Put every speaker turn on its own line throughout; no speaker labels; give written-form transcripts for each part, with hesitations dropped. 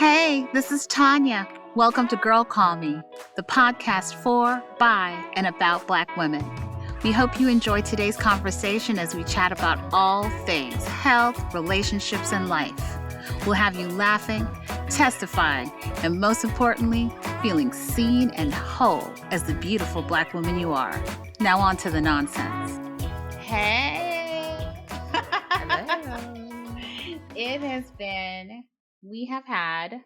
Hey, this is Tanya. Welcome to Girl Call Me, the podcast for, by, and about Black women. We hope you enjoy today's conversation as we chat about all things health, relationships, and life. We'll have you laughing, testifying, and most importantly, feeling seen and whole as the beautiful Black woman you are. Now on to the nonsense. Hey!
Hello.
We have had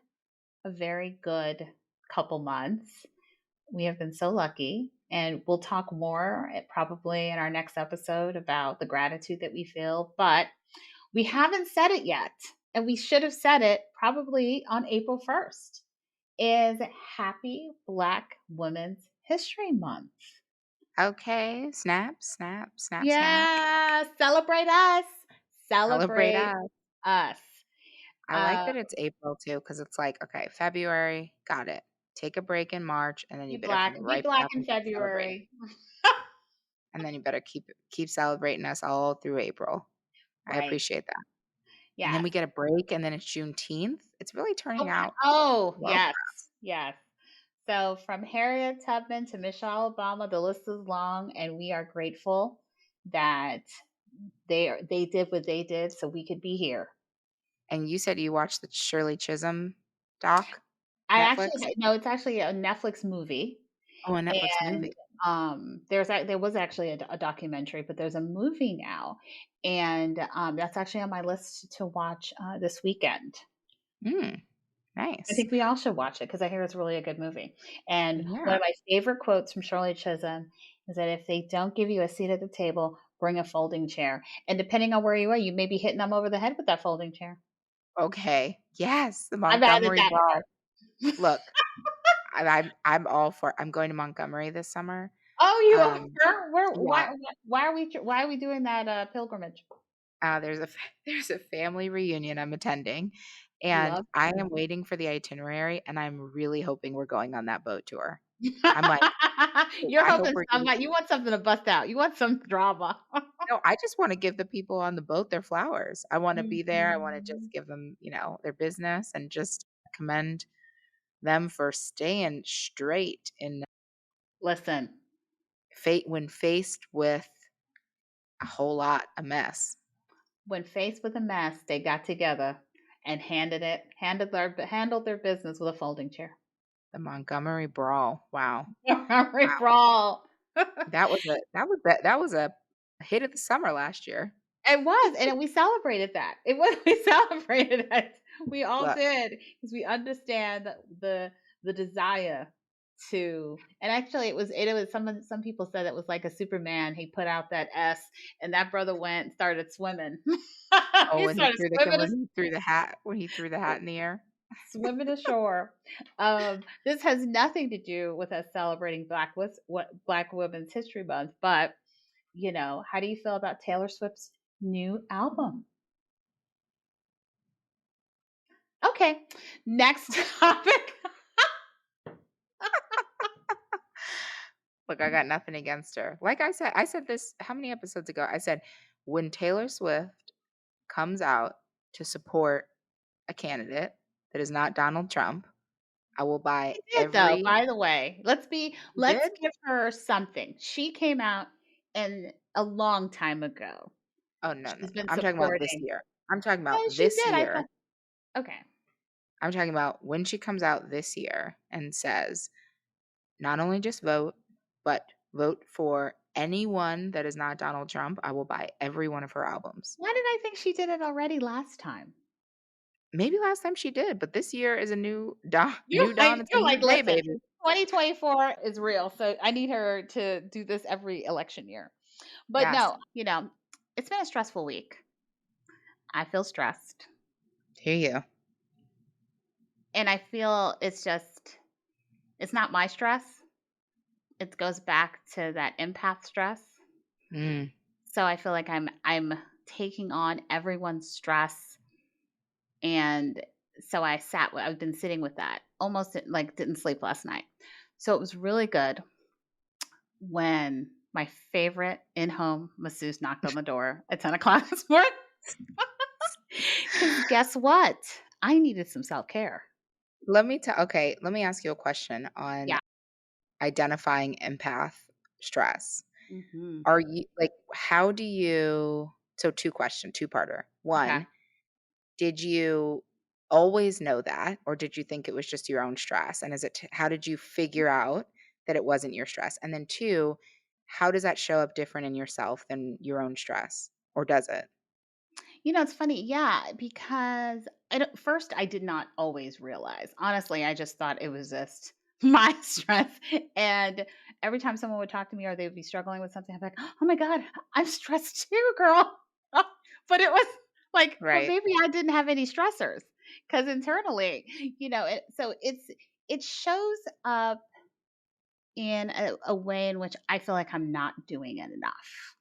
a very good couple months. We have been so lucky, and we'll talk more probably in our next episode about the gratitude that we feel, but we haven't said it yet, and we should have said it probably on April 1st, is Happy Black Women's History Month.
Okay. Snap.
Yeah, celebrate us.
Celebrate us.
us.
I like that it's April too, because it's like, okay, February, got it. Take a break in March, and then you better come
Be
right
black
back
in
and keep celebrating.
February.
And then you better keep celebrating us all through April. I
Right.
appreciate that.
Yeah.
And then we get a break, and then it's Juneteenth. It's really turning out.
Oh,
well.
yes. So from Harriet Tubman to Michelle Obama, the list is long, and we are grateful that they did what they did so we could be here.
And you said you watched the Shirley Chisholm doc?
It's actually a Netflix movie.
Oh, a Netflix movie.
There was actually a documentary, but there's a movie now, and that's actually on my list to watch this weekend.
Nice.
I think we all should watch it because I hear it's really a good movie. And
Yeah.
one of my favorite quotes from Shirley Chisholm is that if they don't give you a seat at the table, bring a folding chair. And depending on where you are, you may be hitting them over the head with that folding chair.
Okay. Yes, the
I've added
Montgomery
that
Ball.
part.
Look, I'm all for. I'm going to Montgomery this summer.
Oh, you are?
Yeah.
Why are we doing that pilgrimage?
There's a family reunion I'm attending, and I am waiting for the itinerary, and I'm really hoping we're going on that boat tour. I'm like,
You're hoping you want something to bust out. You want some drama.
no, I just want to give the people on the boat their flowers. I want to be there. I want to just give them, their business and just commend them for staying straight in
Listen,
when faced with a whole lot of mess.
When faced with a mess, they got together and handled their business with a folding chair.
The Montgomery Brawl. Wow.
Montgomery Brawl.
That was a hit of the summer last year.
It was, and we celebrated that. We celebrated it. We all did because we understand the desire to. And actually, it was some people said it was like a Superman. He put out that S, and that brother went and started swimming.
When he threw the hat in the air.
Swimming ashore. This has nothing to do with us celebrating Black Women's History Month, but how do you feel about Taylor Swift's new album? Okay, next topic.
Look, I got nothing against her. Like I said this how many episodes ago? I said when Taylor Swift comes out to support a candidate that is not Donald Trump, I will buy
Though, by the way, let's give her something. She came out a long time ago.
Oh no. I'm talking about this year. I'm talking about this year.
Okay.
I'm talking about when she comes out this year and says, not only just vote, but vote for anyone that is not Donald Trump. I will buy every one of her albums.
Why did I think she did it already last time?
Maybe last time she did, but this year is a new Dawn.
You're like,
baby.
2024 is real, so I need her to do this every election year. But no, it's been a stressful week. I feel stressed.
Hear you.
And I feel it's not my stress. It goes back to that empath stress. So I feel like I'm taking on everyone's stress. And so I've been sitting with that. Almost didn't sleep last night. So it was really good when my favorite in-home masseuse knocked on the door at 10 o'clock this morning. Because guess what? I needed some self-care.
Let me ask you a question on
Yeah.
identifying empath stress.
Hmm.
Are you like, how do you, so two-parter.
Okay.
One, did you always know that, or did you think it was just your own stress? And how did you figure out that it wasn't your stress? And then two, how does that show up different in yourself than your own stress? Or does it?
It's funny. Yeah, because first I did not always realize. Honestly, I just thought it was just my stress. And every time someone would talk to me or they would be struggling with something, I'm like, oh my God, I'm stressed too, girl. But it was like, well,
Right.
maybe I didn't have any stressors because internally, it shows up in a way in which I feel like I'm not doing it enough.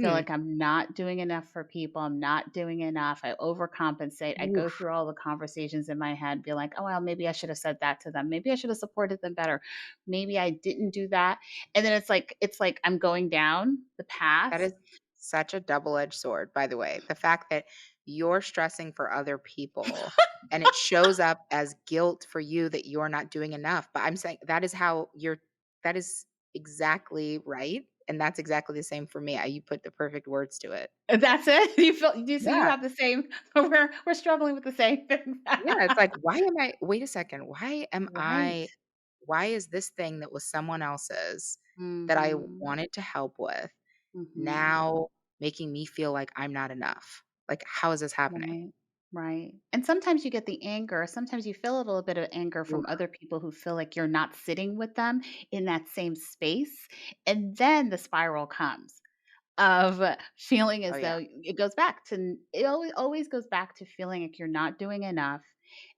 Feel
Hmm.
like I'm not doing enough for people. I'm not doing enough. I overcompensate. I go
Oof.
through all the conversations in my head, be like, oh, well, maybe I should have said that to them. Maybe I should have supported them better. Maybe I didn't do that. And then it's like I'm going down the path.
That is such a double-edged sword, by the way. The fact that you're stressing for other people and it shows up as guilt for you that you're not doing enough. But I'm saying that is exactly right. And that's exactly the same for me. You put the perfect words to it.
That's it. You
Yeah.
have the same. We're struggling with the same things.
Yeah. It's like, wait a second.
Right.
Why is this thing that was someone else's that I
Mhm.
wanted to help with
Mhm.
now making me feel like I'm not enough? Like, how is this happening?
Right, right. And sometimes you get the anger. Sometimes you feel a little bit of anger from
Oof.
other people who feel like you're not sitting with them in that same space. And then the spiral comes of feeling
Oh,
as
yeah.
though it goes back to, it always goes back to feeling like you're not doing enough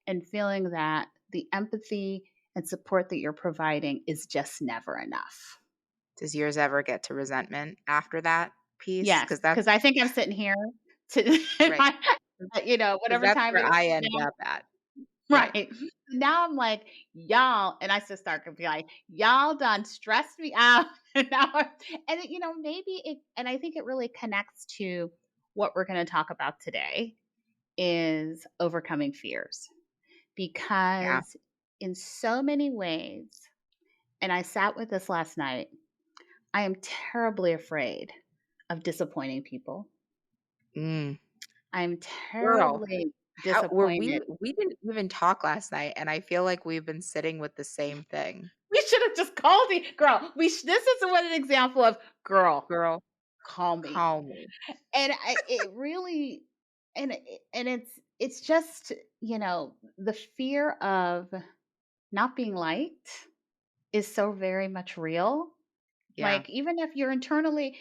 and feeling that the empathy and support that you're providing is just never enough.
Does yours ever get to resentment after that piece?
Yes,
Because that's
because I think I'm sitting here to,
right. Because
whatever
that's
time
where
it is
I end
now.
up at. Right.
Right. Now I'm like, "Y'all," and I just start to be like, "Y'all done stressed me out." And now maybe and I think it really connects to what we're gonna talk about today is overcoming fears.
Yeah.
Because in so many ways, and I sat with this last night, I am terribly afraid of disappointing people.
Mm.
I'm
Girl,
terribly
how were
disappointed.
we didn't even talk last night, and I feel like we've been sitting with the same thing.
We should have just called you, girl. This is what an example of, girl,
Girl,
call me.
call me.
And it really, and it's just the fear of not being liked is so very much real.
Yeah.
Like even if you're internally,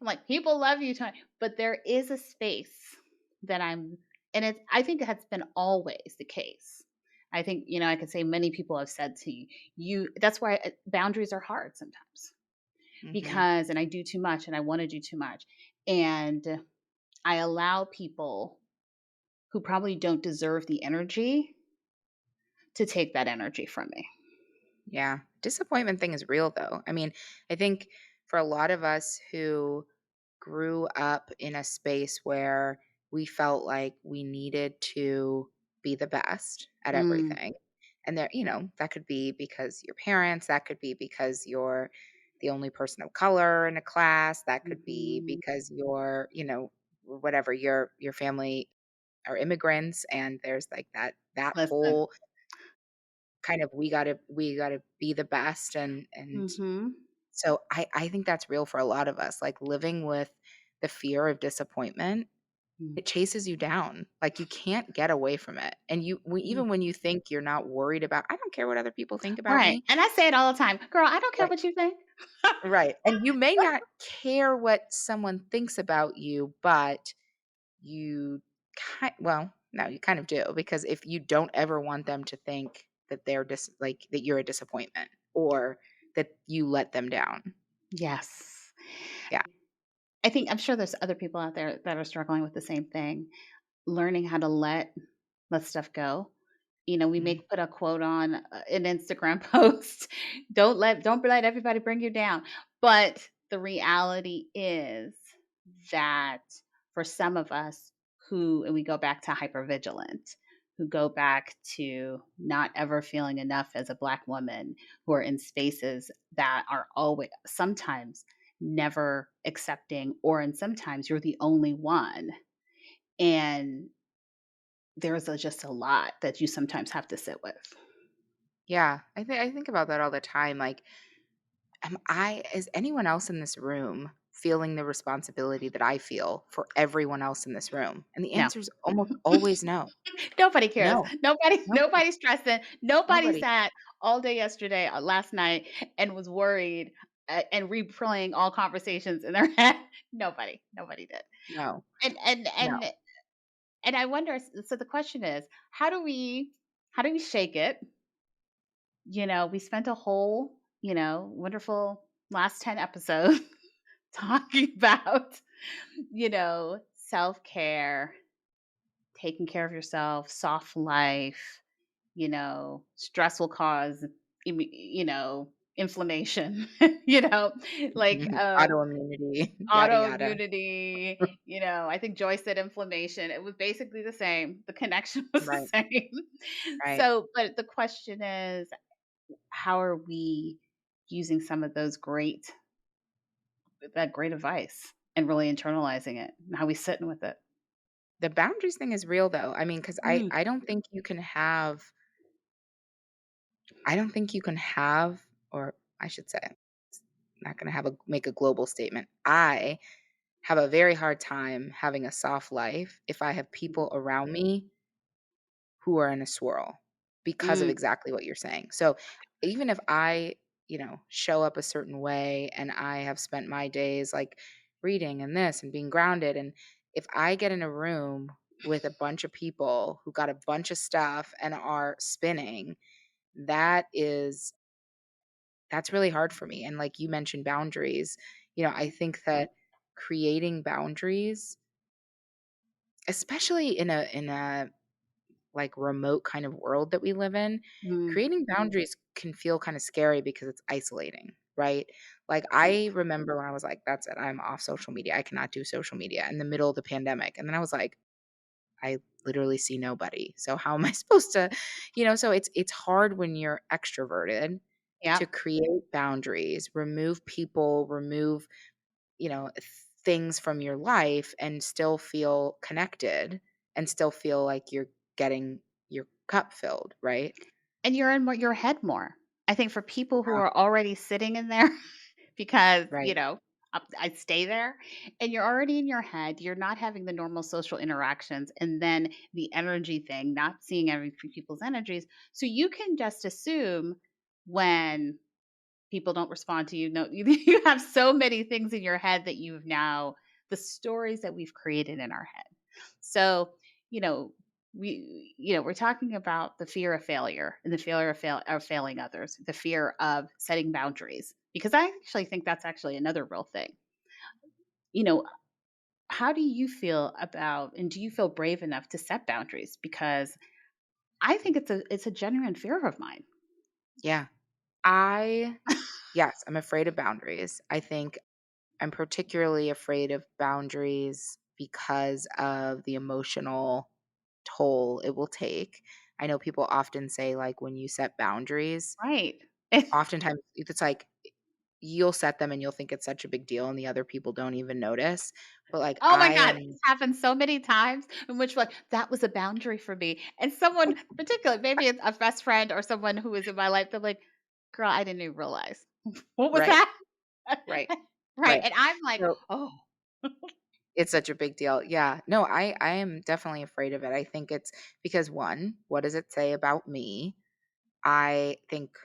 like people love you, but there is a space that and I think that's been always the case. I think I could say many people have said to you. That's why boundaries are hard sometimes
Mhm.
because, and I do too much and I want to do too much. And I allow people who probably don't deserve the energy to take that energy from me.
Yeah. Disappointment thing is real, though. I mean, I think for a lot of us who grew up in a space where we felt like we needed to be the best at
Mm,
everything. And that could be because your parents, that could be because you're the only person of color in a class, that could be
mhm.
because whatever your family are immigrants and there's like that
Listen.
whole kind of we gotta be the best and
Mhm.
so I think that's real for a lot of us, like living with the fear of disappointment,
Mm.
it chases you down. Like you can't get away from it. And
Mm.
even when you think you're not worried about, I don't care what other people think about
Right.
me.
And I say it all the time. Girl, I don't care
Right.
what you think.
Right. And you may not care what someone thinks about you, but well, no, you kind of do because if you don't ever want them to think that like that you're a disappointment or that you let them down.
Yes.
Yeah.
I'm sure there's other people out there that are struggling with the same thing, learning how to let stuff go. We
Mhm.
make put a quote on an Instagram post. Don't let everybody bring you down. But the reality is that for some of us and we go back to hypervigilant, who go back to not ever feeling enough as a Black woman, who are in spaces that are always sometimes never accepting, or and sometimes you're the only one. And just a lot that you sometimes have to sit with.
Yeah, I think about that all the time. Like, is anyone else in this room feeling the responsibility that I feel for everyone else in this room? And the
No.
answer is almost always no.
Nobody cares.
No, nobody,
Nobody's stressing. Nobody
nobody.
sat all day yesterday, last night, and was worried, and replaying all conversations in their head. Nobody did.
No,
And and
no.
and and I wonder, so the question is, how do we shake it? We spent a whole, wonderful last 10 episodes talking about, self-care, taking care of yourself, soft life. Stress will cause, inflammation, like
Autoimmunity, yada yada.
autoimmunity. I think Joy said inflammation. It was basically the same. The connection was the
Right,
same.
right.
So, but the question is, how are we using some of that great advice and really internalizing it? And how we sitting with it?
The boundaries thing is real though. I mean, because
Mm,
I don't think you can have, I don't think you can have, or I should say, not going to have a make a global statement. I have a very hard time having a soft life if I have people around me who are in a swirl because of
mm,
exactly what you're saying. So even if I, show up a certain way and I have spent my days like reading and this and being grounded, and if I get in a room with a bunch of people who got a bunch of stuff and are spinning, that is that's really hard for me. And like you mentioned boundaries, I think that creating boundaries, especially in a like remote kind of world that we live in,
mm.
creating boundaries can feel kind of scary because it's isolating, right? Like I remember when I was like, that's it, I'm off social media. I cannot do social media in the middle of the pandemic. And then I was like, I literally see nobody. So how am I supposed to, so it's hard when you're extroverted
Yep.
to create boundaries, remove people, remove, you know, things from your life and still feel connected and still feel like you're getting your cup filled, right?
And you're in your head more. I think for people who
Yeah,
are already sitting in there because,
right.
I stay there, and you're already in your head, you're not having the normal social interactions, and then the energy thing, not seeing every people's energies. So you can just assume when people don't respond to you. No, you have so many things in your head that you've now, the stories that we've created in our head. So, you know, we're talking about the fear of failure and the fear of failing others, the fear of setting boundaries, because I actually think that's actually another real thing. You know, how do you feel about, and do you feel brave enough to set boundaries? Because I think it's a genuine fear of mine.
Yeah. Yes, I'm afraid of boundaries. I think I'm particularly afraid of boundaries because of the emotional toll it will take. I know people often say, like, when you set boundaries,
Right.
oftentimes it's like you'll set them and you'll think it's such a big deal and the other people don't even notice. But like
Oh my
I
god,
am
it's happened so many times in which, like, that was a boundary for me, and someone particularly, maybe it's a best friend or someone who is in my life, they're like, "Girl, I didn't even realize." What was
right,
that?
right,
Right,
right.
and I'm like,
So
"Oh."
it's such a big deal. Yeah. No, I am definitely afraid of it. I think it's because one, what does it say about me? I think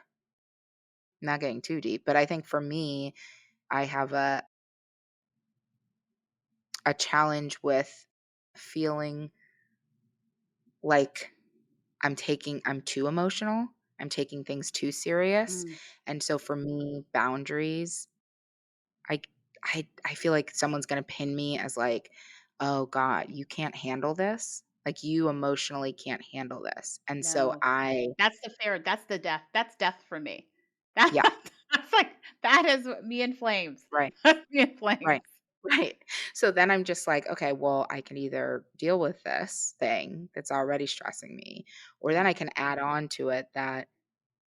not getting too deep, but I think for me, I have a challenge with feeling like I'm too emotional. I'm taking things too serious.
Mm,
And so for me, boundaries, I I feel like someone's gonna pin me as like, "Oh god, you can't handle this. Like you emotionally can't handle this." And so
no. That's the death. That's death for me. That
yeah,
that's like, that is me in flames.
right,
That's me in
right.
flames.
Right. So then I'm just like, okay, well, I can either deal with this thing that's already stressing me, or then I
Yes.
can add on to it that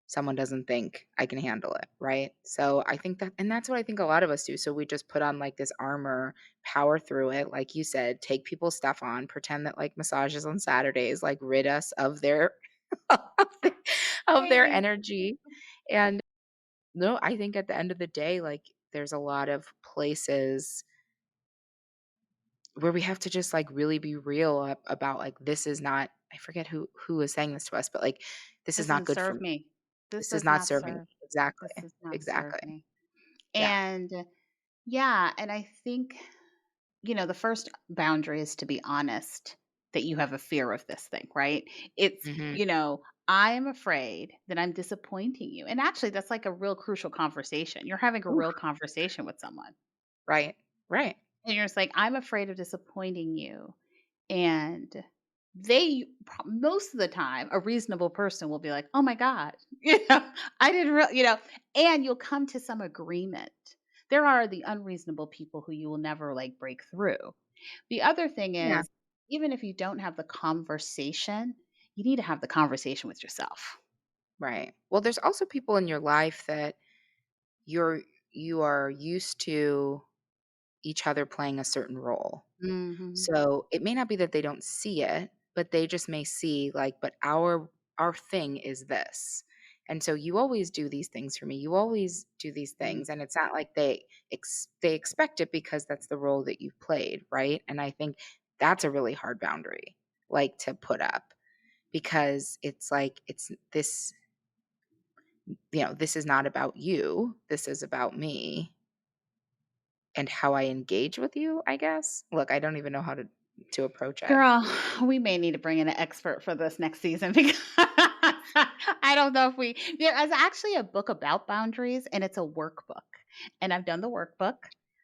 someone doesn't think I can handle it, right? So I think that, and that's what I think a lot of us do. So we just put on like this armor, power through it, like you said, take people's stuff on, pretend that like massages on Saturdays like rid us of their of their
Right.
energy. And no, I think at the end of the day, like there's a lot of places where we have to just like really be real about like this is not, I forget who was saying this to us, but like this is
This
not
doesn't
good for
serve
me.
me. This
This is
does
not
not
serving me.
serve.
Exactly.
This does not serve
Exactly.
me.
Yeah.
And yeah, and I think, the first boundary is to be honest that you have a fear of this thing, right? It's,
Mhm.
I'm afraid that I'm disappointing you. And actually, that's like a real crucial conversation. You're having a
Oof.
real conversation with someone.
Right. Right.
And you're just like, I'm afraid of disappointing you. And most of the time, a reasonable person will be like, "Oh my god." I didn't really, and you'll come to some agreement. There are the unreasonable people who you will never, like, break through. The other thing
Yeah.
is, even if you don't have the conversation, you need to have the conversation with yourself.
Right. Well, there's also people in your life that you're you are used to each other playing a certain role.
Mhm.
So, it may not be that they don't see it, but they just may see like, but our thing is this. And so you always do these things for me. You always do these
Mm.
things and it's not like they expect it because that's the role that you've played, right? And I think that's a really hard boundary like to put up because it's like it's this, this is not about you. This is about me and how I engage with you, I guess. Look, I don't even know how to approach it.
Girl, we may need to bring in an expert for this next season because I don't know if there is actually a book about boundaries and it's a workbook. And I've done the workbook.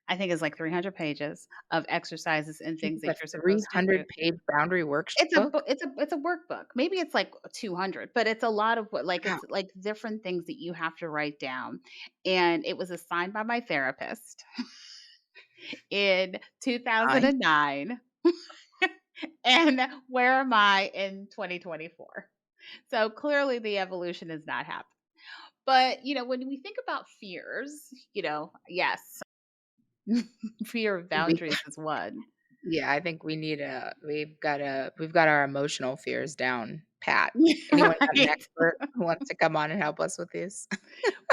I think it's like 300 pages of exercises and
You
things
have
that
a
you're supposed to do.
300-page boundary
It's a
workbook?
book. It's a workbook. Maybe it's like 200, but it's a lot of what, like,
Wow,
it's like different things that you have to write down. And it was assigned by my therapist in
nice.
2009. And where am I in 2024? So clearly the evolution has not happened. But, when we think about fears, yes, fear of
We
boundaries is one.
yeah, I think we've got our emotional fears down pat. Anyone got an
Right.
expert who wants to come on and help us with these?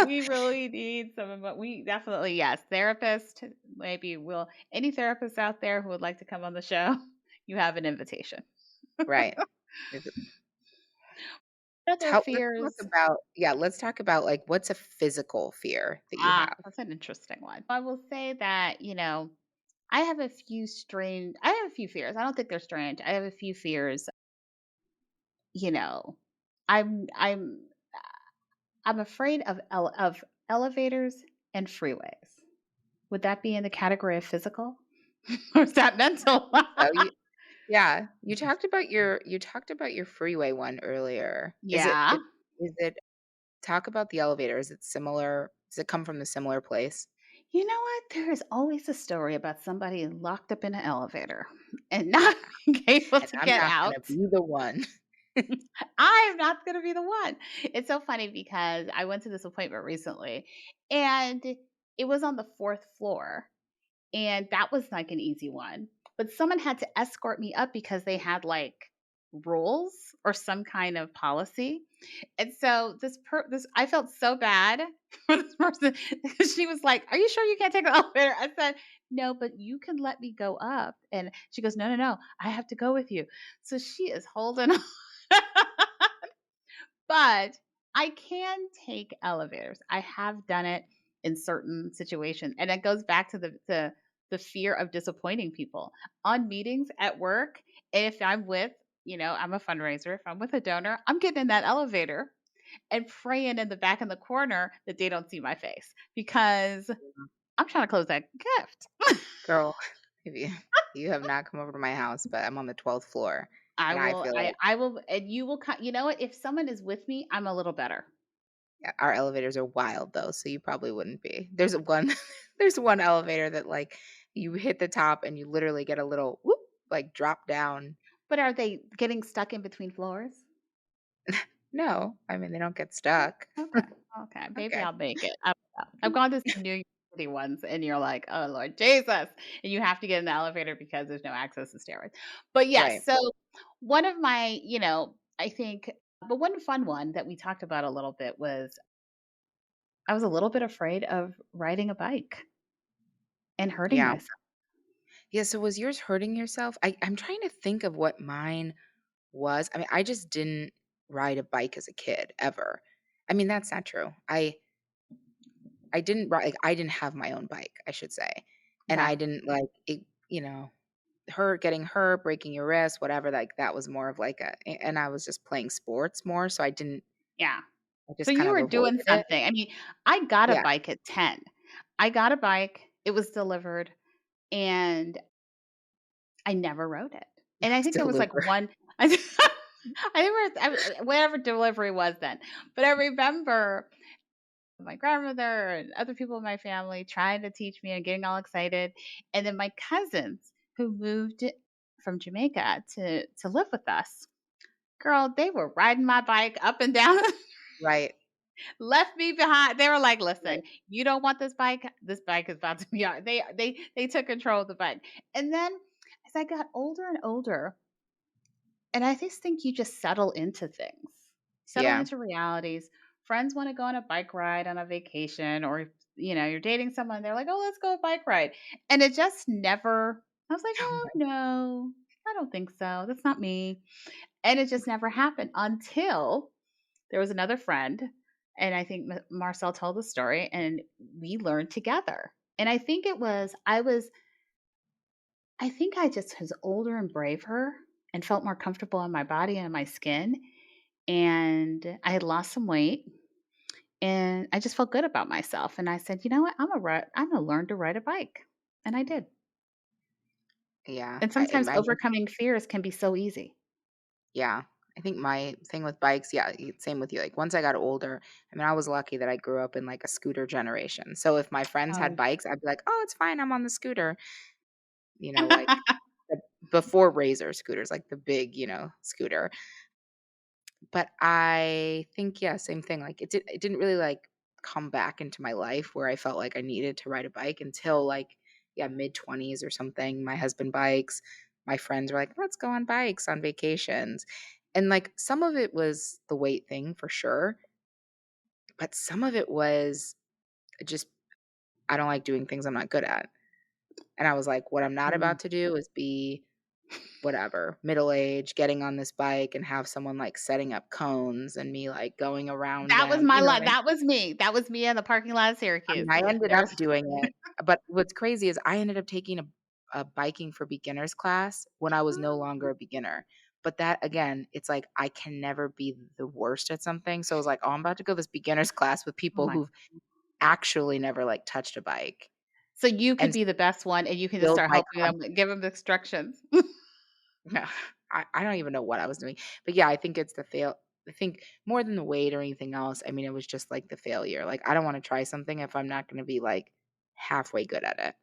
We really need some of we definitely, yes, therapist, maybe any therapists out there who would like to come on the show, you have an invitation.
Right. Is it
Other
let's talk
fears.
about yeah, let's talk about, like, what's a physical fear that you have?
That's an interesting one. I will say that, I have a few fears. I don't think they're strange. I have a few fears. You know, I'm I'm I'm afraid of elevators and freeways. Would that be in the category of physical? Or is that mental?
So yeah, you talked about your freeway one earlier.
Yeah.
Is it talk about the elevator, is it similar? Does it come from a similar place?
You know what? There is always a story about somebody locked up in an elevator and not being able
And
to
I'm
get
not gonna
out.
be the one.
I am not gonna be the one. It's so funny because I went to this appointment recently and it was on the 4th floor. And that was like an easy one. But someone had to escort me up because they had like rules or some kind of policy. And so this I felt so bad for this person because she was like, "Are you sure you can't take the elevator?" I said, "No, but you can let me go up." And she goes, "No, no, no. I have to go with you." So she is holding on. But I can take elevators. I have done it in certain situations, and it goes back to the fear of disappointing people. On meetings at work, if I'm with, I'm a fundraiser, if I'm with a donor, I'm getting in that elevator and praying in the back in the corner that they don't see my face because I'm trying to close that gift.
Girl, if you have not come over to my house, but I'm on the 12th floor,
I
and I
will
feel
I
like
I will and you will you know what? If someone is with me, I'm a little better.
our elevators are wild though, so you probably wouldn't be. There's one there's one elevator that, like, You hit the top and you literally get a little whoop, like drop down.
But are they getting stuck in between floors?
No, I mean, they don't get
Oh,
stuck.
okay, okay, maybe
Okay.
I'll make it. I don't know. I've gone to some New York City ones, and you're like, "Oh, Lord Jesus," and you have to get in the elevator because there's no access to stairs. But
Right.
yes, so one of my, I think but one fun one that we talked about a little bit was I was a little bit afraid of riding a bike and hurting
Yeah.
myself.
Yeah, so was yours hurting yourself? I'm trying to think of what mine was. I mean, I just didn't ride a bike as a kid ever. I mean, that's not true. I didn't ride, like, I didn't have my own bike, I should say. And
Okay.
I didn't like it, getting hurt, breaking your wrist, whatever, like that was more of like and I was just playing sports more, so
Yeah.
I
So
just kind
you
of
were doing
avoided it.
something. I mean, I got a
Yeah,
bike at 10. I got a bike, it was delivered, and I never rode it. And I think there
still
was, like,
Uber.
one I remember whatever delivery was then, but I remember my grandmother and other people in my family trying to teach me and getting all excited, and then my cousins who moved from Jamaica to live with us. Girl, they were riding my bike up and down,
Right,
left me behind. They were like,
right.
"Listen, you don't want this bike? This bike is about to be ours." They took control of the bike. And then as I got older and older, and I just think you just settle into things, settle
Yeah.
into realities. Friends want to go on a bike ride on a vacation, or you're dating someone, they're like, "Oh, let's go a bike ride." And it just never, I was like,
Oh
"Oh,
my
no, I don't think so. That's not me." And it just never happened until there was another friend. And I think Marcel told the story, and we learned together. And I think I just was older and braver and felt more comfortable in my body and in my skin. And I had lost some weight, and I just felt good about myself. And I said, "You know what? I'm gonna learn to ride a bike." And I did.
yeah,
And
I
sometimes
I
overcoming fears can be so easy.
yeah. I think my thing with bikes, yeah, same with you. Like once I got older, I mean, I was lucky that I grew up in like a scooter generation. So if my friends had
Oh.
bikes, I'd be like, "Oh, it's fine. I'm on the scooter." Like the before Razor scooters, like the big, scooter. But I think, yeah, same thing. Like it didn't really like come back into my life where I felt like I needed to ride a bike until like, yeah, mid-20s or something. My husband bikes. My friends were like, "Let's go on bikes on vacations." And like some of it was the weight thing for sure, but some of it was just I don't like doing things I'm not good at. And I was like, what I'm not
Mm.
about to do is be whatever, middle age, getting on this bike and have someone like setting up cones and me like going around
That was
them.
my
You know what
life.
I mean?
That was me. That was me in the parking lot of
I mean,
Syracuse.
I ended
There
up
was
doing it, but what's crazy is I ended up taking a biking for beginners class when I was no longer a beginner. But that again, it's like I can never be the worst at something. So I was like, oh, I'm about to go this beginner's class with
Oh
people
my.
who've actually never like touched a bike
So you could
and
be the best one, and you can just
build
start
my
helping them, give them instructions.
No, I don't even know what I was doing. But yeah, I think it's the fail. I think more than the weight or anything else, I mean, it was just like the failure. Like, I don't want to try something if I'm not going to be like halfway good at it.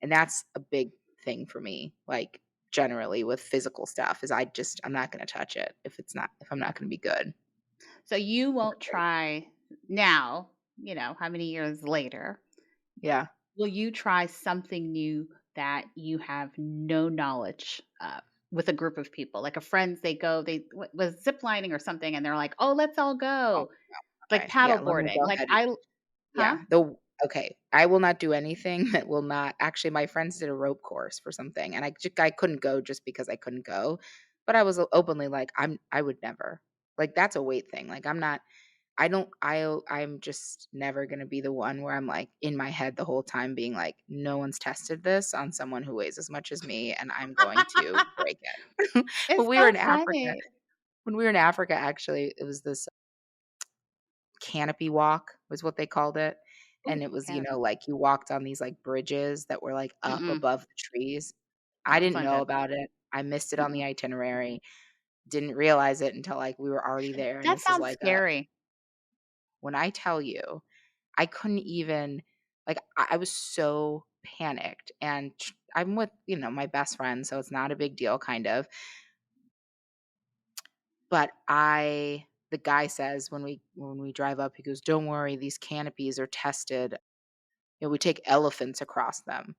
And that's a big thing for me. Like, generally with physical stuff, is I'm not going to touch it if I'm not going to be good.
So you won't try now, how many years later,
Yeah.
will you try something new that you have no knowledge of with a group of people? Like a friends, they go, they was zip lining or something, and they're like, "Oh, let's all
Oh,
go." Like
okay. Yeah.
paddle
Let me
boarding.
go
Like
ahead.
huh?
Yeah, the okay, I will not do anything that will not actually, my friends did a rope course for something, and I couldn't go just because I couldn't go, but I was openly like, I would never. Like, that's a weight thing, like, I don't I'm just never gonna be the one where I'm, like, in my head the whole time being like, "No one's tested this on someone who weighs as much as me, and I'm going to break it." But
It's
we were
so
in Africa
funny.
when we were in Africa, actually, it was this canopy walk was what they called it, and
Ooh,
it was,
canopy.
like, you walked on these, like, bridges that were, like, up
Mm-mm.
above the trees. I
Sounds
didn't
not
know
good.
about it. I missed it on the
Mm-mm.
itinerary, didn't realize it until, like, we were already there, and
That
this is
sounds
like a
scary.
when I tell you, I couldn't even like, I was so panicked, and I'm with, my best friend, so it's not a big deal, kind of. But the guy says when we drive up, he goes, "Don't worry, these canopies are tested. We take elephants across them."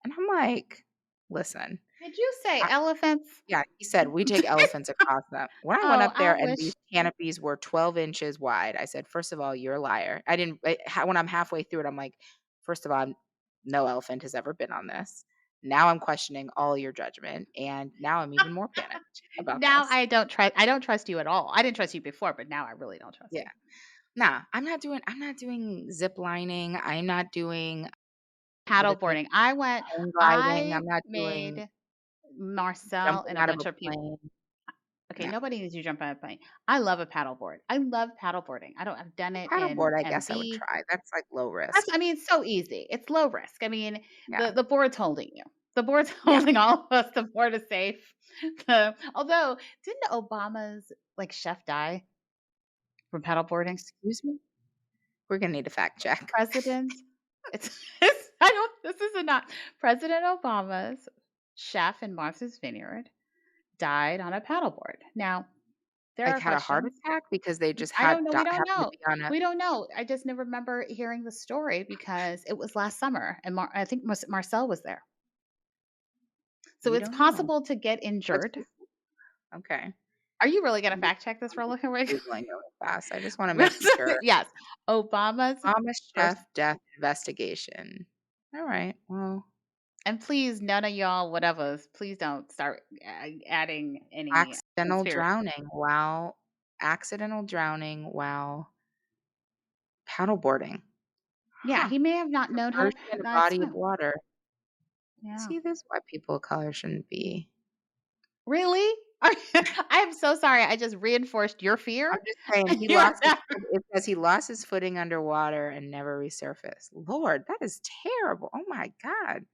And I'm like, "Listen,
Did you say
I
elephants?
yeah," he said, "We take elephants across them." When I went
Oh,
up
I
there and these
wish.
canopies were 12 inches wide, I said, "First of all, you're a liar." I didn't when I'm halfway through it, I'm like, "First of all, no elephant has ever been on this." Now I'm questioning all your judgment, and now I'm even more panicked about
Now
this.
I don't trust you at all. I didn't trust you before, but now I really don't trust
Yeah.
you.
Nah, I'm not doing zip lining. I'm not doing what are they
Paddleboarding.
hang gliding.
I
I'm not doing
made Marcel
jumping
and a
out of
bunch
a
of people.
plane.
Okay,
No.
nobody needs to jump on a plane. I love a paddleboard. I love paddleboarding. I've done it in
Paddleboard, I guess I would
MV.
try. That's like low risk.
It's so easy. It's low risk. I mean,
Yeah.
the board's holding you. The board's
Yeah.
holding all of us. The board is safe. Although, didn't Obama's like chef die from paddleboarding?
Excuse me? We're gonna need a fact check.
President, it's I don't. This is not President Obama's chef in Martha's Vineyard died on a paddleboard. Now there
Like,
are
had a heart
questions.
attack because they just
I don't know. We don't
happened to
know.
be on a
We don't know. I just never remember hearing the story because it was last summer, and I think Marcel was there. So
we
it's
don't know.
possible to get
Let's
injured.
just okay.
Are you really going to
I'm just
fact check this
I'm
real
just
quick?
Googling it real fast. I just wanna make sure.
Yes, Obama's
Obama
first.
chef death investigation. Alright, well,
And please, none of y'all, whatevers, please don't start adding any
accidental
conspiracy.
drowning while accidental drowning while paddleboarding.
Yeah,
Huh.
he may have not known how
Submersion in a
to
body of
swim.
water.
Yeah.
See, this is why people of color shouldn't be.
Really? I am so sorry. I just reinforced your fear.
I'm just saying he
You are
lost his
never.
it says he lost his footing underwater and never resurfaced. Lord, that is terrible. Oh my god.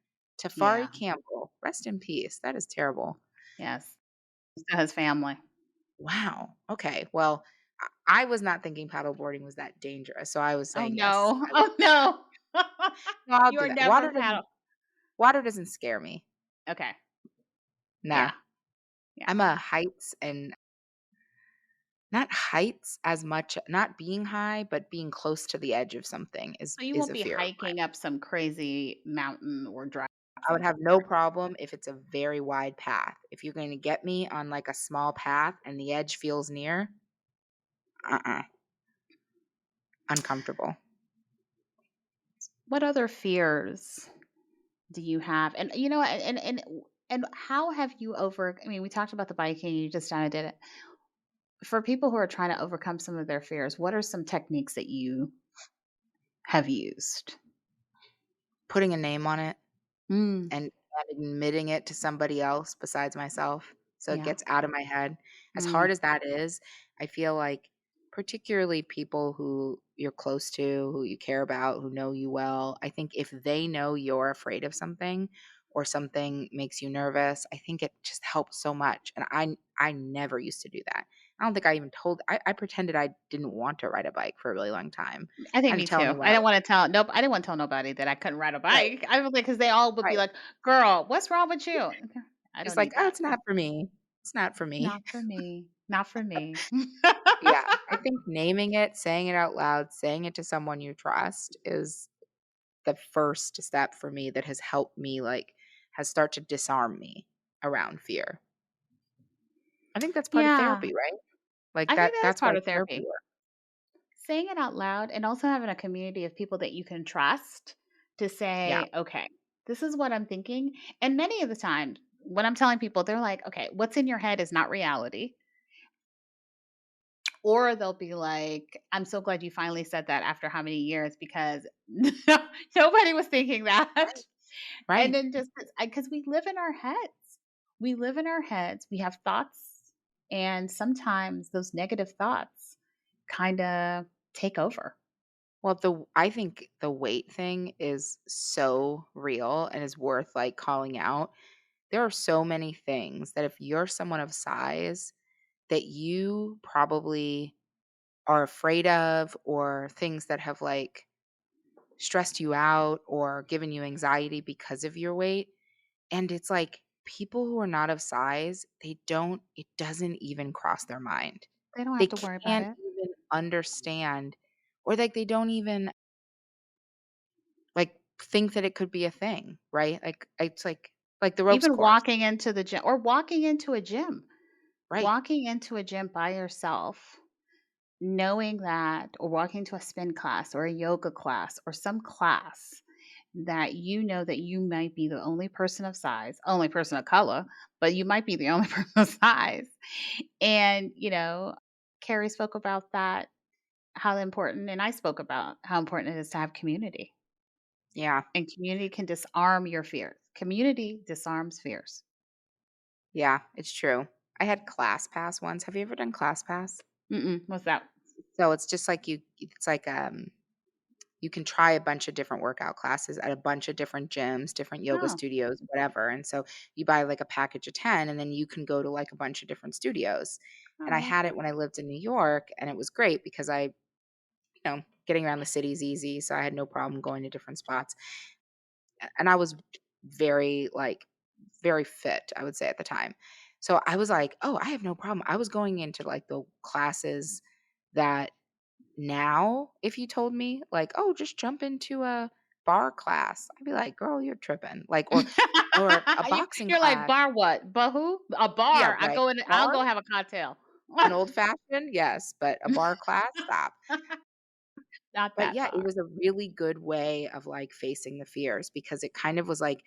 Yeah.
Tafari Campbell, rest in peace. That is terrible.
Yes. To his family.
Wow. Okay. Well, I was not thinking paddleboarding was that dangerous. So I was
Oh
saying yes.
no.
I would
Oh no.
no, I'll
You
do
are
that.
never paddle.
Water doesn't scare me.
Okay.
Nah.
Yeah. Yeah.
I'm a heights and not heights as much not being high, but being close to the edge of something
So you
is
won't
a
be
fear of mine.
hiking up some crazy mountain or driving
I would
some.
have no problem if it's a very wide path. If you're going to get me on like a small path and the edge feels near, uh-uh, uncomfortable.
What other fears do you have? And and how have you I mean, we talked about the biking, you just kinda did it. For people who are trying to overcome some of their fears, what are some techniques that you have used?
Putting a name on it
Mm,
and admitting it to somebody else besides myself, so it
yeah.
gets out of my head. As hard
Mm.
as that is, I feel like particularly people who you're close to, who you care about, who know you well, I think if they know you're afraid of something or something makes you nervous, I think it just helps so much. And I never used to do that. I don't think I even told I pretended I didn't want to ride a bike for a really long time.
I
I
think me
didn't tell
too.
anyone
I
I
didn't
was
wanna tell nope, I didn't wanna tell nobody that I couldn't ride a
right,
bike. I was like, because they all would be
right.
like, "Girl, what's wrong with you?" I
Just
don't
like,
need
"Oh,
that.
it's not for me. It's not for me."
Not for me. Not for me.
Yeah, I think naming it, saying it out loud, saying it to someone you trust is the first step for me that has helped me, like, has start to disarm me around fear. I think that's part of
Yeah,
therapy, right? Like,
I think that is
that's why
part of
therapy
therapy.
works.
Saying it out loud and also having a community of people that you can trust to
Yeah.
say, "Okay, this is what I'm thinking." And many of the time, when I'm telling people, they're like, "Okay, what's in your head is not reality." Or they'll be like, "I'm so glad you finally said that after how many years because nobody was thinking that."
Right,
And
right.
then just because we live in our heads. We live in our heads. We have thoughts, and sometimes those negative thoughts kinda take over.
Well, I think the weight thing is so real and is worth, like, calling out. There are so many things that if you're someone of size that you probably are afraid of or things that have, like, stressed you out or given you anxiety because of your weight. And it's like people who are not of size, it doesn't even cross their mind.
They don't
They
have to worry about
can't
it.
even understand, or like they don't even like think that it could be a thing, right? Like it's like the ropes
Even
course,
walking into the gym or walking into a gym.
right?
Walking into a gym by yourself, knowing that, or walking to a spin class or a yoga class or some class that you know that you might be the only person of size, only person of color, but you might be the only person of size. And, Carrie spoke about that, how important, and I spoke about how important it is to have community.
Yeah.
And community can disarm your fears. Community disarms fears.
Yeah, it's true. I had ClassPass once. Have you ever done ClassPass?
Mm-mm. What's that?
So it's just like it's like you can try a bunch of different workout classes at a bunch of different gyms, different yoga
Oh,
studios, whatever. And so you buy like a package of 10 and then you can go to like a bunch of different studios.
oh,
And
I
I
love
had it
that.
when I lived in New York and it was great because getting around the city is easy, so I had no problem going to different spots. And I was very like very fit, I would say at the time. So I was like, "Oh, I have no problem." I was going into like the classes that now, if you told me like, "Oh, just jump into a bar class," I'd be like, "Girl, you're tripping." Like, or a boxing
You're like,
class.
"Bar what? But who? A
Yeah,
bar. I
right.
go in I'll
Bar,
go have a cocktail."
an old fashioned, yes, but a bar class, stop.
Not
But
that
yeah, it
bar.
was a really good way of like facing the fears because it kind of was like,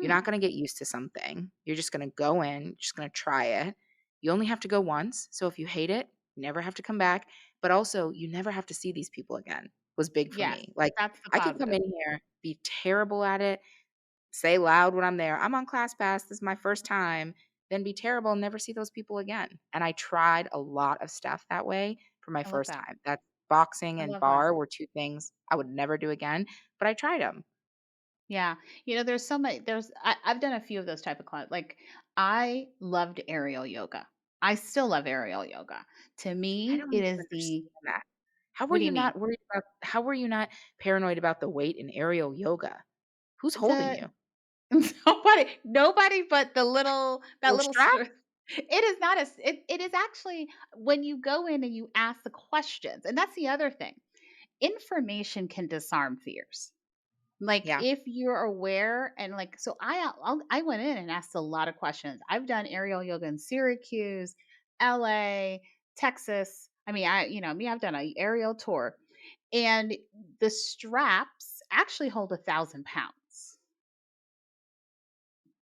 you're
Hmm,
not gonna get used to something. You're just gonna go in, just gonna try it. You only have to go once, so if you hate it, you never have to come back, but also you never have to see these people again, was big for
yes,
me. Like,
that's the
I can come
positive.
in here, be terrible at it, say loud when I'm there, "I'm on ClassPass, this is my first time," then be terrible and never see those people again. And I tried a lot of stuff that way for my
I love
first
that.
time. That boxing
I
and
love that.
bar were 2 things I would never do again, but I tried them.
Yeah. There's so many I've done a few of those type of class. Like, I loved aerial yoga. I still love aerial yoga. To
I
me,
don't
it
even
is the
understand that. How were
what do you
you
mean?
not worried about how were you not paranoid about the weight in aerial yoga? Who's
It's
holding
a
you?
nobody but that
Little
little
strap?
it is not a it is actually when you go in and you ask the questions, and that's the other thing. Information can disarm fears. Like,
Yeah.
if you're aware, and like, so I went in and asked a lot of questions. I've done aerial yoga in Syracuse, LA, Texas. I mean, I've done a aerial tour, and the straps actually hold 1,000 pounds.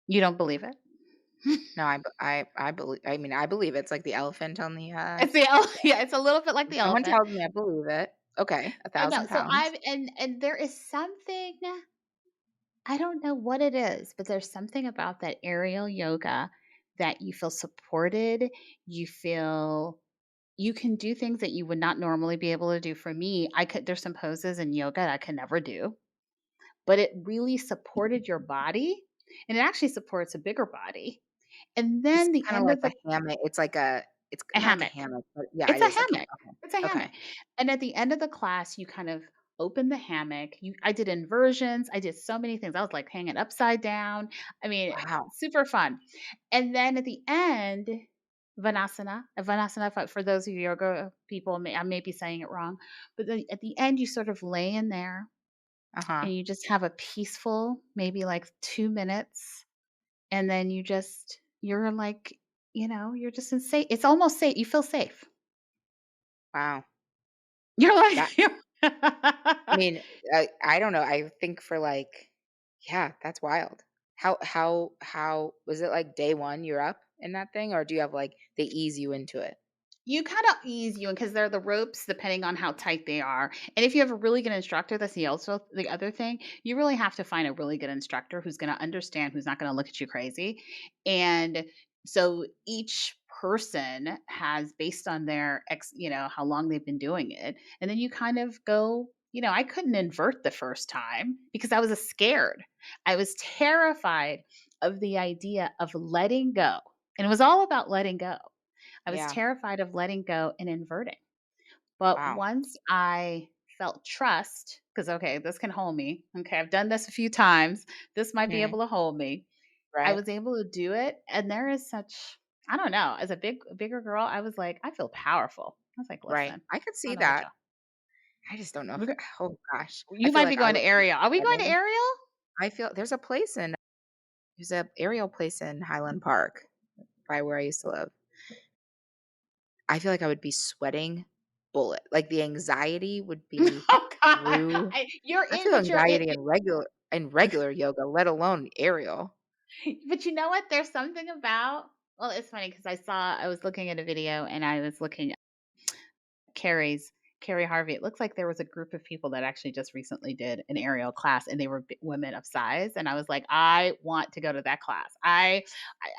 You don't believe it?
No, I believe I mean, I believe it's like the elephant on the,
It's yeah, it's a little bit like
if
the
someone
elephant.
tells me I believe it. Okay,
I know.
1,000
So I've
pounds.
and there is something, I don't know what it is, but there's something about that aerial yoga that you feel supported. You feel you can do things that you would not normally be able to do. For me, there's some poses in yoga that I could never do, but it really supported your body, and it actually supports a bigger body. And
It's
then the
kinda
end
like
of
a
the
hammock. It's
a
not like a
hammock.
hammock, but yeah,
It's
it
a
is like
hammock. It's a
okay.
hammock.
Okay.
And at the end of the class, you kind of open the hammock. I did inversions. I did so many things. I was like hanging upside down. I mean,
Wow.
super fun. And then at the end, Vanasana, for those of you yoga people, I may be saying it wrong, but then at the end, you sort of lay in there
Uh-huh.
and you just have a peaceful, maybe like 2 minutes. And then you're like, you're just in safe. It's almost safe. You feel safe.
Wow.
You're like,
That I mean, I don't know, I think for, like yeah, that's wild. How was it, like, day 1 you're up in that thing, or do you have, like they ease you into it?
you kinda ease you in because they're the ropes depending on how tight they are, and if you have a really good instructor, that's the other thing, you really have to find a really good instructor who's gonna understand, who's not gonna look at you crazy, and so each person has, based on their how long they've been doing it, and then you kind of go, I couldn't invert the first time because I was, scared. I was terrified of the idea of letting go, and it was all about letting go. I was
Yeah.
terrified of letting go and inverting. But
Wow.
once I felt trust because, okay, this can hold me. Okay, I've done this a few times. This might be
Mhm.
able to hold me. I
Right.
was able to do it. And there is such, I don't know, as a bigger girl, I was like, I feel powerful. I was like,
Right.
listen,
I could
I
see
don't know about
that.
y'all.
I just don't know if
We're go-
oh gosh. I
You
feel
might be
like I
going
would
to
be
Ariel. Are we going to
sweating.
Ariel?
I feel there's a aerial place in Highland Park by where I used to live. I feel like I would be sweating bullet. Like the anxiety would be
Oh God,
through
you're
I
in,
feel
but you're in.
anxiety in regular yoga, let alone aerial.
But you know what? There's something about. Well, it's funny because I was looking at a video and I was looking Carrie's Carrie Harvey. It looks like there was a group of people that actually just recently did an aerial class, and they were women of size. And I was like, I want to go to that class. I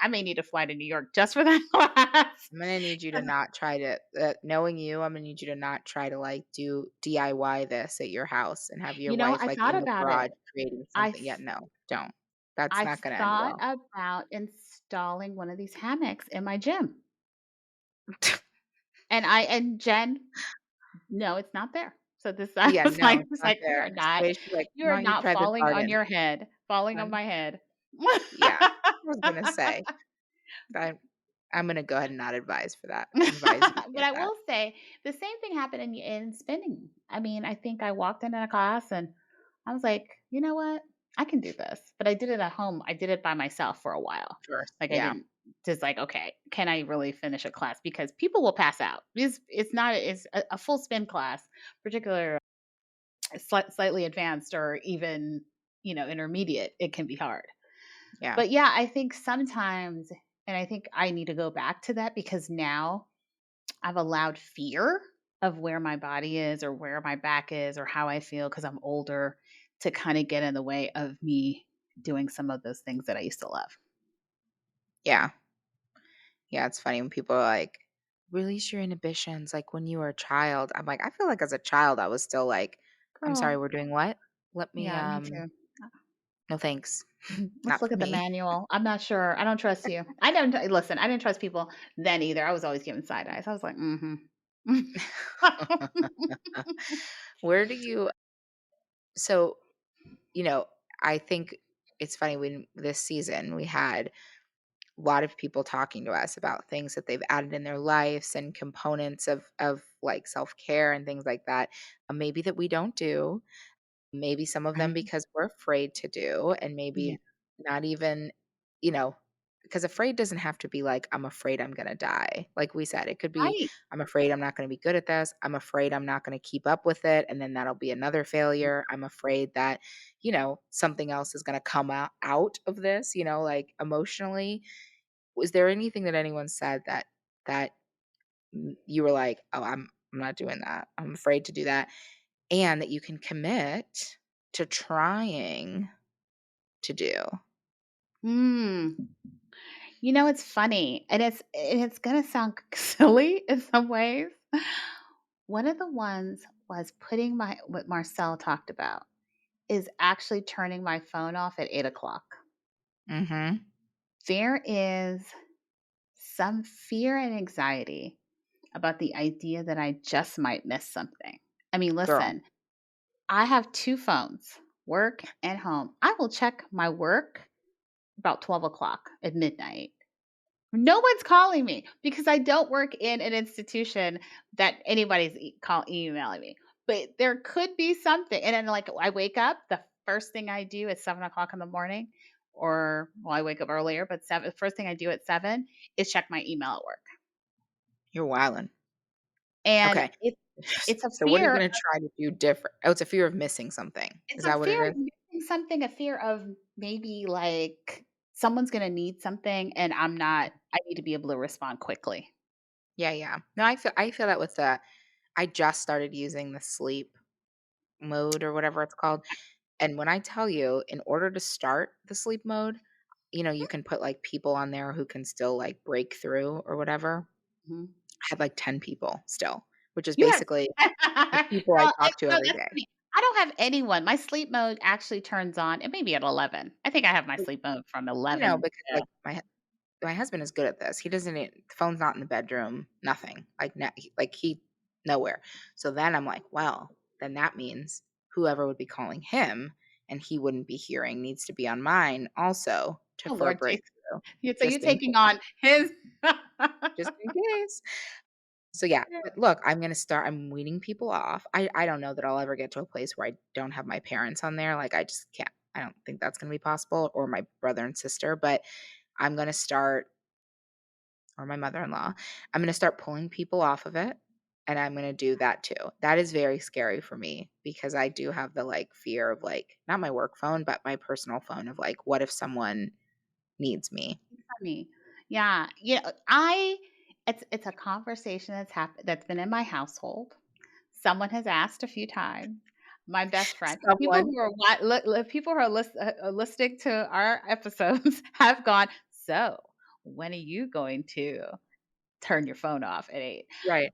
may need to fly to New York just for that class.
I'm gonna need you to not try to knowing you, I'm gonna need you to not try to like do DIY this at your house and have your
You know,
wife
I
like
thought
in the
about
garage
it.
creating
I
something. Yeah,
th-
no, don't. That's
I
not gonna end
thought
well.
about installing one of these hammocks in my gym, and Jen, no, it's not there. So this I
Yeah,
was
no,
like,
it's
it's
not
like
there. Somebody should be like,
you
why
are
don't you
not
try this
falling on
garden?
your head, falling on
Hun?
my head.
Yeah. I was gonna say I I'm gonna go ahead and not advise you
But
for
I
that.
will say the same thing happened in spinning. I mean, I think I walked into a class and I was like, you know what? I can do this. But I did it at home. I did it by myself for a while.
First.
Like I
Yeah.
didn't just like, okay, can I really finish a class? Because people will pass out. It's not it's a full spin class, particular slightly advanced or even, intermediate. It can be hard.
Yeah.
But yeah, I think sometimes, and I think I need to go back to that because now I've allowed fear of where my body is or where my back is or how I feel because I'm older to kind of get in the way of me doing some of those things that I used to love.
Yeah. Yeah, it's funny when people are like, "Release your inhibitions," like, when you were a child. I'm like, I feel like as a child, I was still like, "I'm sorry,
Girl,
we're doing what? Let me,
yeah, me too.
no thanks.
Let's
Not
look
for
at the
me."
manual. I'm not sure. I don't trust you. I don't listen. I didn't trust people then either. I was always giving side eyes. I was like, mm-hmm.
Where do you so, you know, I think it's funny when this season we had a lot of people talking to us about things that they've added in their lives and components of like self-care and things like that, maybe that we don't do. Maybe some of them
Right.
because we're afraid to do, and
Yeah.
maybe not even, you know, because afraid doesn't have to be like, I'm afraid I'm going to die. Like we said, it could be,
Right.
I'm afraid I'm not going to be good at this. I'm afraid I'm not going to keep up with it. And then that'll be another failure. I'm afraid that, something else is going to come out of this, like emotionally. Was there anything that anyone said that you were like, oh, I'm not doing that. I'm afraid to do that and that you can commit to trying to do.
Mm. It's funny, and it's gonna sound silly in some ways. One of the ones was putting my what Marcel talked about is actually turning my phone off at 8 o'clock.
Mhm.
There is some fear and anxiety about the idea that I just might miss something. I mean,
Girl,
listen, I have two phones, work and home. I will check my work about 12 o'clock at midnight. No one's calling me because I don't work in an institution that anybody's emailing me. But there could be something. And then, like, I wake up, the first thing I do at 7 o'clock in the morning, or, well, I wake up earlier, but the first thing I do at 7 is check my email at work.
you're wildin'.
And
Okay.
it's a
So what are you
fear.
gonna try to do different? Oh, it's a fear of missing something.
It's
Is
a
that what it
fear
is?
of missing something, a fear of maybe like someone's going to need something and I need to be able to respond quickly.
Yeah, yeah. No, I feel that with the I just started using the sleep mode or whatever it's called, and when I tell you, in order to start the sleep mode, you can put, like, people on there who can still, like, break through or whatever.
Mhm.
I had, like, 10 people still, which is
You have
basically the people I
Girl,
talk to
no,
every
that's
day.
funny. I don't have anyone. My sleep mode actually turns on, it may be at 11. I think I have my
Like,
sleep mode from 11
because,
to
like, my husband is good at this. He doesn't e the phone's not in the bedroom, nothing. Like, he nowhere. So then I'm like, "Well, then that means whoever would be calling him and he wouldn't be hearing needs to be on mine also
Oh,
for a
Lord Jesus.
breakthrough,
So you're
just in
taking on his
just in case. So yeah, but look, I'm weaning people off. I don't know that I'll ever get to a place where I don't have my parents on there. Like I just can't. I don't think that's going to be possible, or my brother and sister, but I'm going to start, or my mother-in-law. I'm going to start pulling people off of it, and I'm going to do that too. That is very scary for me because I do have the like fear of like not my work phone, but my personal phone of like what if someone needs me?
me. Yeah, it's a conversation that's been in my household. Someone has asked a few times. My best friend, people
Someone,
who are people who are listening to our episodes have gone. So, when are you going to turn your phone off at 8?
right?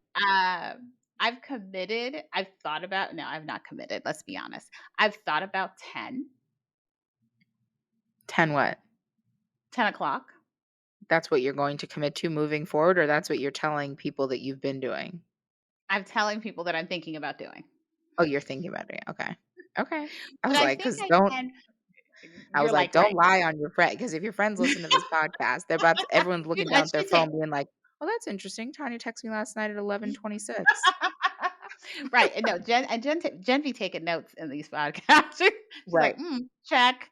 I've committed. I've thought about. No, I've not committed. Let's be honest. I've thought about
10 what?
10 o'clock.
That's what you're going to commit to moving forward, or that's what you're telling people that you've been doing?
I'm telling people that I'm thinking about doing.
Oh, you're thinking about it. Okay. Okay. I
But
was
I
like,
think
because
I
don't
can.
I was
You're
like,
like,
don't
right.
lie on your friend. Because if your friends listen to this podcast, everyone's looking down
And
at their
she take
phone being like, "Oh, that's interesting. Tanya texted me last night at 11:26."
right, and no, Jen be taking notes in these podcasts. She's like,
Right.
check."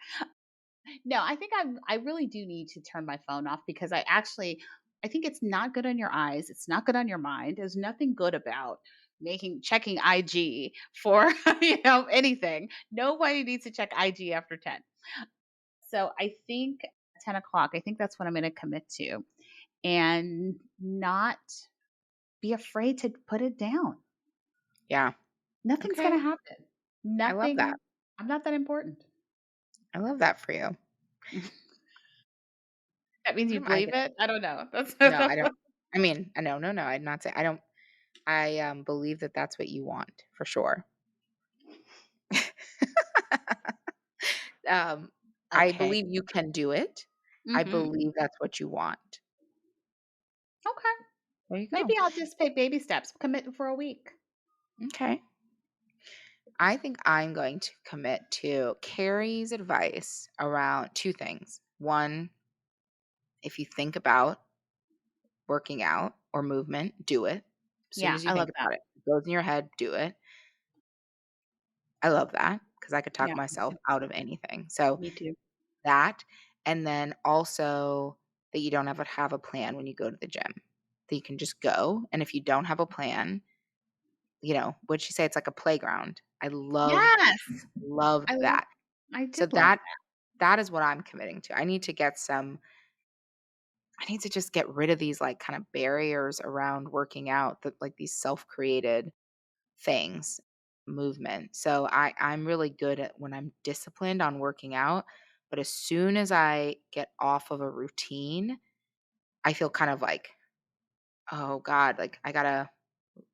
No, I really do need to turn my phone off because I think it's not good on your eyes, it's not good on your mind. There's nothing good about checking IG for, anything. Nobody needs to check IG after 10. So I think 10 o'clock, I think that's what I'm gonna commit to and not be afraid to put it down.
Yeah.
Nothing's gonna
Okay.
happen.
I love that.
Nothing. I'm not that important.
I love that for you.
That means
What
you
am I
believe
gonna
it? I don't know. That's
No, I don't. I mean, no, no, no, I'd not say I don't. I, believe that that's what you want for sure. Um, I
okay.
believe you can do it. I
Mhm.
believe that's what you want.
Okay.
There you
Maybe
go.
I'll just take baby steps, commit for a week.
Okay. I think I'm going to commit to Carrie's advice around 2 things. One, if you think about working out or movement, do it. As soon
Yeah,
as you
I love
think
that.
about it, it goes in your head, do it. I love that because I could talk
Yeah, me
myself
too.
out of anything. So
Me too.
that, and then also that you don't have a plan when you go to the gym. That you can just go, and if you don't have a plan, what'd she say? It's like a playground. I
Yes.
loved
I love
that.
I
So
did love
that is what I'm committing to. I need to just get rid of these like kind of barriers around working out, that like these self-created things, movement. So I'm really good at when I'm disciplined on working out, but as soon as I get off of a routine, I feel kind of like, oh God, like I gotta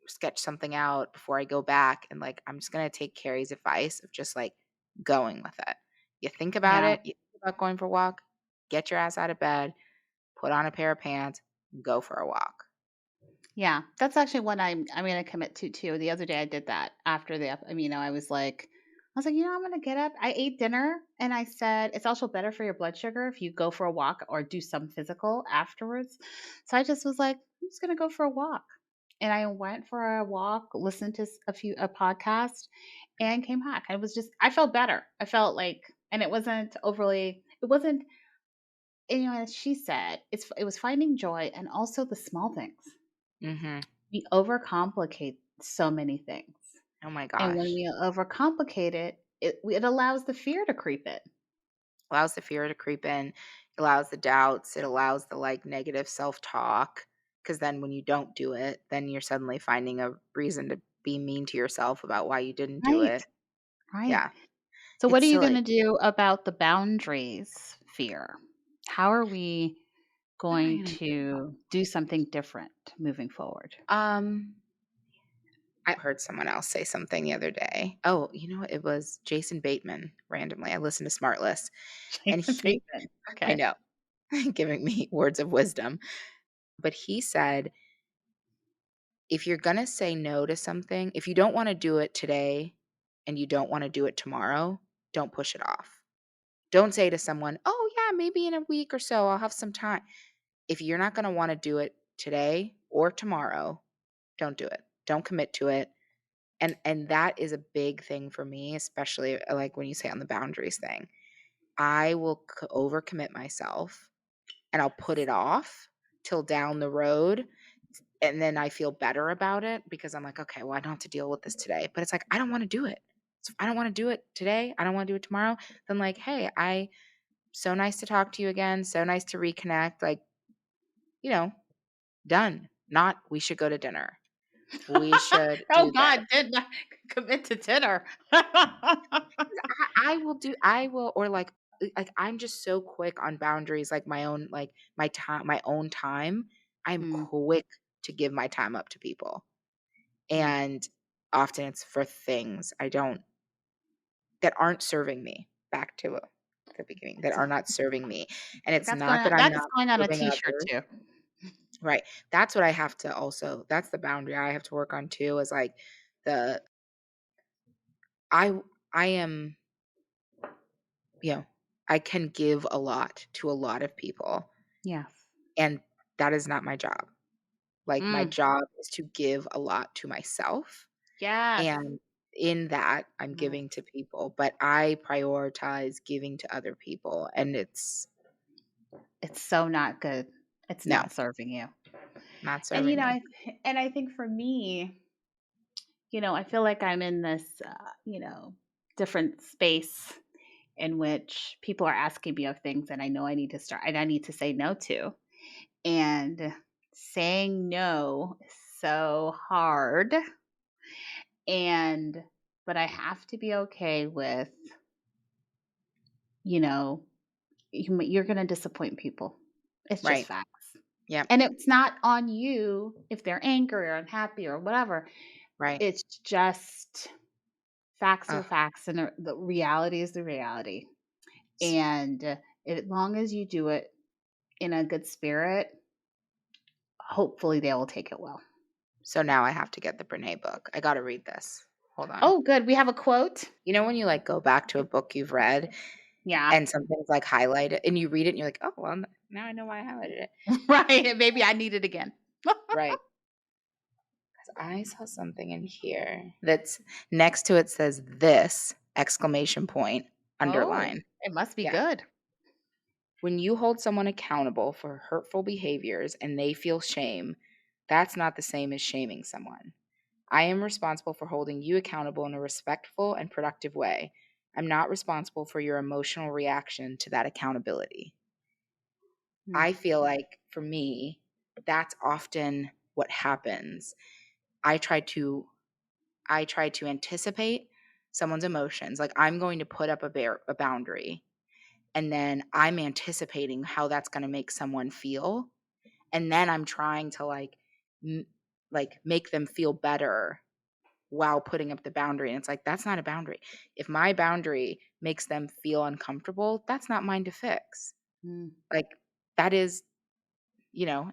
sketch something out before I go back. And like I'm just gonna take Carrie's advice of just like going with it. You think about
Yeah.
it, you think about going for a walk, get your ass out of bed, put on a pair of pants, go for a walk.
Yeah, that's actually what I'm gonna commit to too. The other day I did that after I'm gonna get up. I ate dinner and I said it's also better for your blood sugar if you go for a walk or do some physical afterwards. So I just was like, I'm just gonna go for a walk. And I went for a walk, listened to a podcast, and came back. I felt better. I felt like, and it wasn't, as she said, it was finding joy and also the small things.
Mhm.
We overcomplicate so many things,
Oh my
and when
gosh.
we overcomplicate it allows the fear to creep in.
Allows the fear to creep in, allows the doubts, it allows the like negative self-talk. Because then when you don't do it, then you're suddenly finding a reason to be mean to yourself about why you didn't do
Right,
it.
right.
Yeah.
So what
It's
are you
silly.
gonna do about the boundaries fear? How are we
What am I
going
gonna do about
to do something different moving forward?
I heard someone else say something the other day. Oh, you know what? It was Jason Bateman randomly. I listened to Smartless, and
Jason Bateman.
I
Okay.
know, giving me words of wisdom, but he said if you're gonna say no to something, if you don't wanna do it today and you don't wanna do it tomorrow, don't push it off. Don't say to someone, "Oh, yeah, maybe in a week or so I'll have some time." If you're not gonna wanna do it today or tomorrow, don't do it. Don't commit to it. And that is a big thing for me, especially, like, when you say on the boundaries thing. I will overcommit myself, and I'll put it off till down the road, and then I feel better about it because I'm like, "Okay, well, I don't have to deal with this today." But it's like, I don't wanna do it. So if I don't wanna do it today, I don't wanna do it tomorrow, then, like, "Hey, so nice to talk to you again, so nice to reconnect," like, you know, done. Not, "We should go to dinner. We should
Oh
do this."
God, did not commit to dinner.
I will, or I'm just so quick on boundaries, like my own time. I'm
Mm,
quick to give my time up to people.
mm.
And often it's for things I don't that aren't serving me. Back to the beginning, that are not serving me. And it's not that I'm
That's
not
going on a
serving
t-shirt
others.
too.
Right. That's what I have to also, that's the boundary I have to work on too, is like the I I am, I can give a lot to a lot of people,
Yes.
and that is not my job. Like, my
Mm,
job is to give a lot to myself,
yes.
and in that, I'm
Yes.
giving to people, but I prioritize giving to other people, and it's
It's so not good. It's
no,
not serving you.
not
And
serving me.
I think for me, I feel like I'm in this different space in which people are asking me of things and I know I need to start and I need to say no to. And saying no is so hard. And but I have to be okay with, you know, you're going to disappoint people. It's just
Right.
facts.
Yep.
And it's not on you if they're angry or unhappy or whatever.
Right.
It's just facts are
Ugh.
facts and the reality is the reality. And as long as you do it in a good spirit, hopefully they will take it well.
So now I have to get the Brene book. I gotta read this. Hold on.
Oh, good. We have a quote.
You know when you, like, go back to a book you've read
Yeah.
and something's, like, highlighted and you read it and you're like, "Oh, well, now I know why I highlighted it."
Right. Maybe I need it again.
Right. 'Cause I saw something in here that's next to it says, "This!" exclamation point,
Oh,
underline.
it must be
Yeah.
good.
When you hold someone accountable for hurtful behaviors and they feel shame, that's not the same as shaming someone. I am responsible for holding you accountable in a respectful and productive way. I'm not responsible for your emotional reaction to that accountability.
Mm,
I feel like for me, that's often what happens. I try to I try to anticipate someone's emotions. Like, I'm going to put up a boundary, and then I'm anticipating how that's going to make someone feel, and then I'm trying to m- make them feel better while putting up the boundary. And it's like, that's not a boundary. If my boundary makes them feel uncomfortable, that's not mine to fix.
mm,
Like, that is,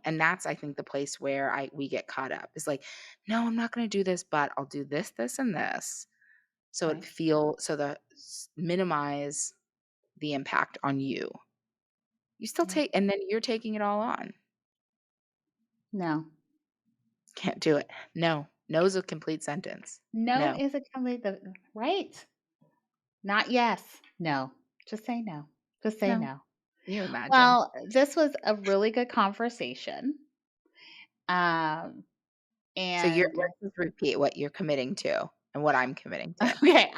and that's, I think, the place where I we get caught up. Is like, no, I'm not going to do this, but I'll do this, this, and this. So
right.
minimize the impact on you. You still
Yeah.
take, and then you're taking it all on.
No.
Can't do it. No. No is a complete sentence.
No
No.
is a complete right. Not yes. No. Just say no. Just say
No.
no.
Can you imagine?
Well, this was a really good conversation. Um,
So
and
let's just repeat what you're committing to and what I'm committing to.
okay,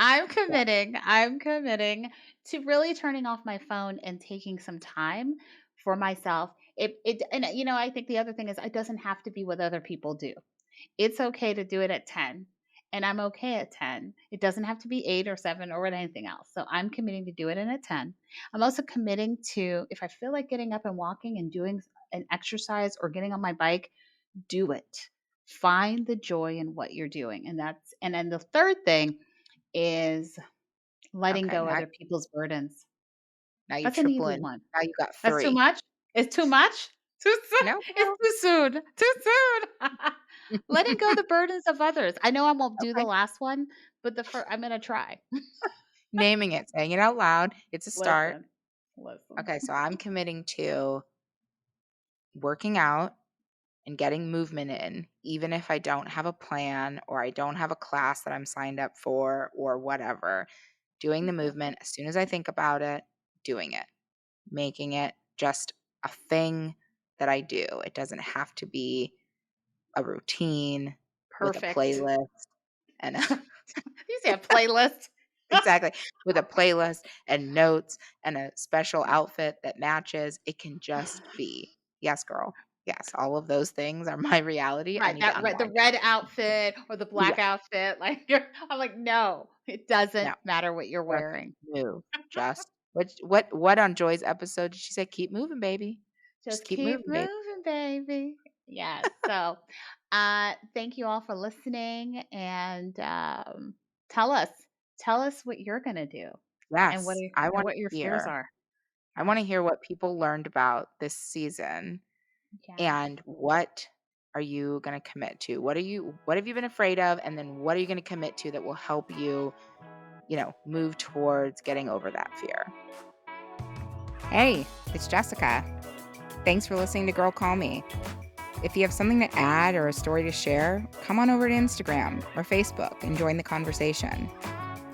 Yeah.
I'm committing to really turning off my phone and taking some time for myself. And I think the other thing is it doesn't have to be what other people do. It's okay to do it at 10 and I'm okay at 10. It doesn't have to be 8 or 7 or anything else. So I'm committing to do it in at 10. I'm also committing to if I feel like getting up and walking and doing an exercise or getting on my bike, do it. Find the joy in what you're doing. And then the third thing is letting
Okay.
go other people's burdens.
Now you
That's an
triple
easy
in.
one.
Now you got
That's too
3.
much? It's too much? Too soon?
No,
It's
no.
too soon. Too soon. letting go the burdens of others. I know I won't do the
Okay.
last one, but I'm gonna try.
Naming it, saying it out loud. It's a start.
Listen, listen.
Okay, so I'm committing to working out and getting movement in, even if I don't have a plan or I don't have a class that I'm signed up for or whatever. Doing the movement as soon as I think about it, doing it, making it just a thing that I do. It doesn't have to be a routine with a
Perfect.
playlist and a
You say a playlist.
exactly, with a playlist and notes and a special outfit that matches. It can just be, yes, girl. Yes, all of those things are my reality. I
Right,
need to
the
unwind
red outfit or the
from.
black outfit, like, I'm like, "No, it
No,
doesn't matter what you're
just
wearing.
move. Just what on Joy's episode did she say? Keep moving, baby. Just
Just
keep
keep
moving, baby.
moving, baby." Yes, so, thank you all for listening, and, tell us tell us what you're gonna do and
Yes, I want
what your
to
fears
hear.
are.
I
Yeah,
want to hear what people learned about this season
yes.
and what are you going to commit to? What have you been afraid of and then what are you going to commit to that will help you, move towards getting over that fear? Hey, it's Jessica. Thanks for listening to Girl Call Me. If you have something to add or a story to share, come on over to Instagram or Facebook and join the conversation.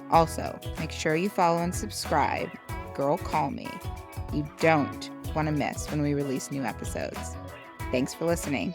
Also, make sure you follow and subscribe Girl Call Me. You don't want to miss when we release new episodes. Thanks for listening.